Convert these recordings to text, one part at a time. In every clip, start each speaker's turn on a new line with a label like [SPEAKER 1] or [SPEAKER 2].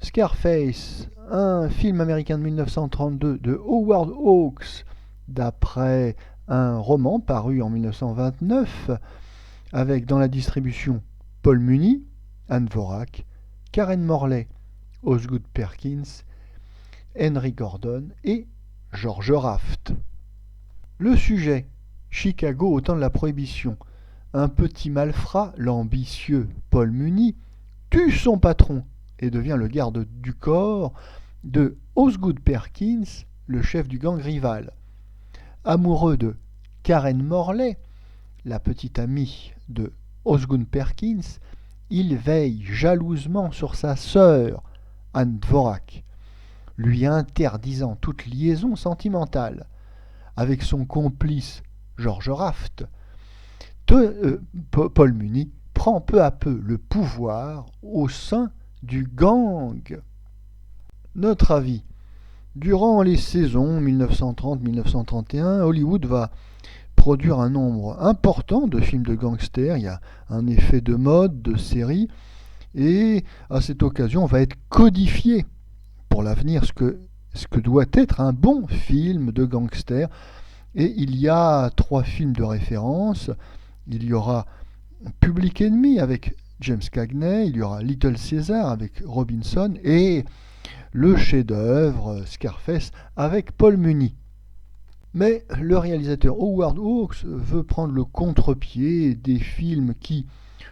[SPEAKER 1] Scarface, un film américain de 1932 de Howard Hawks, d'après un roman paru en 1929, avec dans la distribution Paul Muni, Anne Dvorak, Karen Morley, Osgood Perkins, Henry Gordon et George Raft. Le sujet: Chicago au temps de la Prohibition. Un petit malfrat, l'ambitieux Paul Muni, tue son patron et devient le garde du corps de Osgood Perkins, le chef du gang rival. Amoureux de Karen Morley, la petite amie de Osgood Perkins, il veille jalousement sur sa sœur, Anne Dvorak, lui interdisant toute liaison sentimentale. Avec son complice George Raft, Paul Muni prend peu à peu le pouvoir au sein du gang. Notre avis: durant les saisons 1930-1931, Hollywood va produire un nombre important de films de gangsters. Il y a un effet de mode, de série, et à cette occasion va être codifié pour l'avenir ce que doit être un bon film de gangster. Et il y a 3 films de référence. Il y aura Public Enemy avec James Cagney, il y aura Little Caesar avec Robinson et le chef-d'œuvre Scarface avec Paul Muni. Mais le réalisateur Howard Hawks veut prendre le contre-pied des films qui,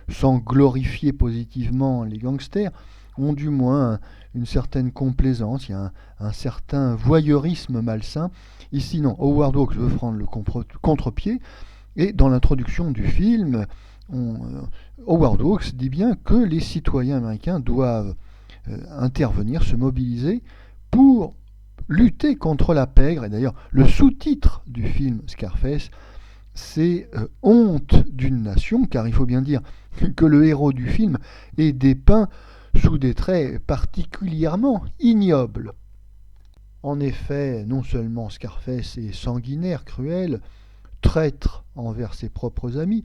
[SPEAKER 1] sans glorifier positivement les gangsters, ont du moins une certaine complaisance, il y a un certain voyeurisme malsain. Ici non, Howard Hawks veut prendre le contre-pied, et dans l'introduction du film, Howard Hawks dit bien que les citoyens américains doivent intervenir, se mobiliser pour lutter contre la pègre. Et d'ailleurs, le sous-titre du film Scarface, c'est Honte d'une nation, car il faut bien dire que le héros du film est dépeint sous des traits particulièrement ignobles. En effet, non seulement Scarface est sanguinaire, cruel, traître envers ses propres amis,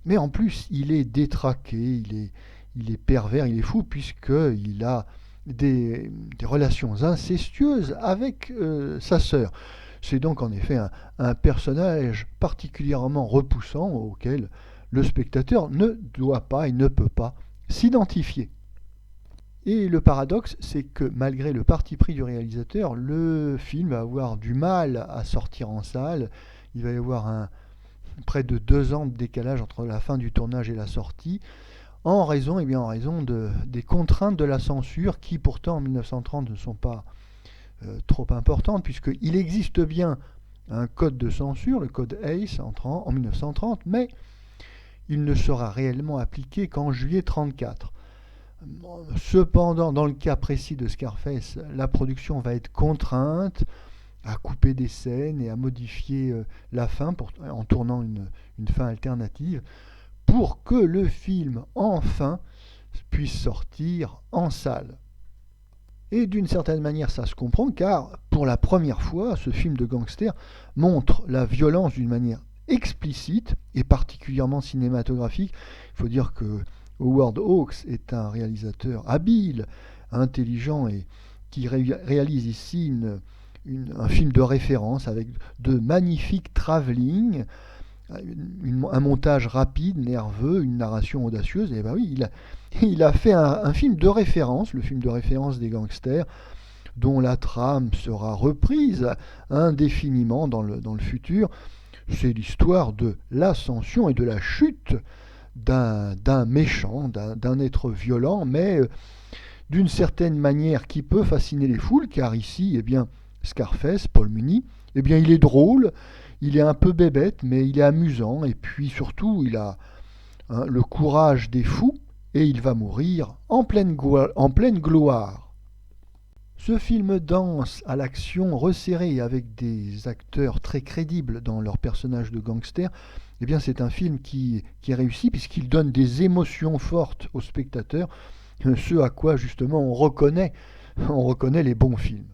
[SPEAKER 1] mais en plus il est détraqué, il est pervers, il est fou, puisqu'il a des relations incestueuses avec sa sœur. C'est donc en effet un personnage particulièrement repoussant auquel le spectateur ne doit pas et ne peut pas s'identifier. Et le paradoxe, c'est que malgré le parti pris du réalisateur, le film va avoir du mal à sortir en salle. Il va y avoir près de 2 ans de décalage entre la fin du tournage et la sortie, en raison des contraintes de la censure, qui pourtant en 1930 ne sont pas trop importantes, puisqu'il existe bien un code de censure, le code ACE, en 1930, mais il ne sera réellement appliqué qu'en juillet 1934. Cependant, dans le cas précis de Scarface, la production va être contrainte à couper des scènes et à modifier la fin en tournant une fin alternative pour que le film, enfin, puisse sortir en salle. Et d'une certaine manière, ça se comprend, car pour la première fois, ce film de gangster montre la violence d'une manière explicite et particulièrement cinématographique. Il faut dire que Howard Hawks est un réalisateur habile, intelligent, et qui réalise ici un film de référence avec de magnifiques travelling, un montage rapide, nerveux, une narration audacieuse. Et ben oui, il a fait un film de référence, le film de référence des gangsters, dont la trame sera reprise indéfiniment dans le futur. C'est l'histoire de l'ascension et de la chute d'un méchant, d'un être violent, mais d'une certaine manière qui peut fasciner les foules, car ici, eh bien, Scarface, Paul Muni, eh bien, il est drôle, il est un peu bébête, mais il est amusant, et puis surtout, il a le courage des fous, et il va mourir en pleine gloire. Ce film danse à l'action resserrée avec des acteurs très crédibles dans leurs personnages de gangsters. Eh bien, c'est un film qui est réussi puisqu'il donne des émotions fortes aux spectateurs, ce à quoi justement on reconnaît les bons films.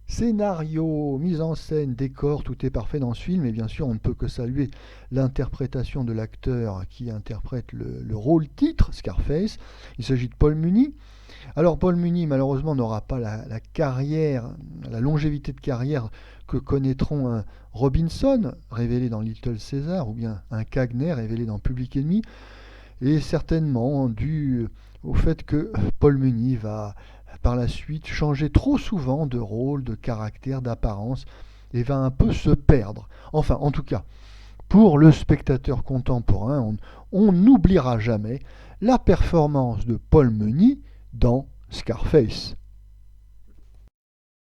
[SPEAKER 1] Scénario, mise en scène, décor, tout est parfait dans ce film, et bien sûr on ne peut que saluer l'interprétation de l'acteur qui interprète le rôle titre, Scarface. Il s'agit de Paul Muni. Alors Paul Muni malheureusement n'aura pas la carrière, la longévité de carrière que connaîtront un Robinson, révélé dans Little Caesar, ou bien un Cagney, révélé dans Public Enemy, et certainement dû au fait que Paul Muni va par la suite changer trop souvent de rôle, de caractère, d'apparence, et va un peu se perdre. Enfin, en tout cas, pour le spectateur contemporain, on n'oubliera jamais la performance de Paul Muni dans Scarface.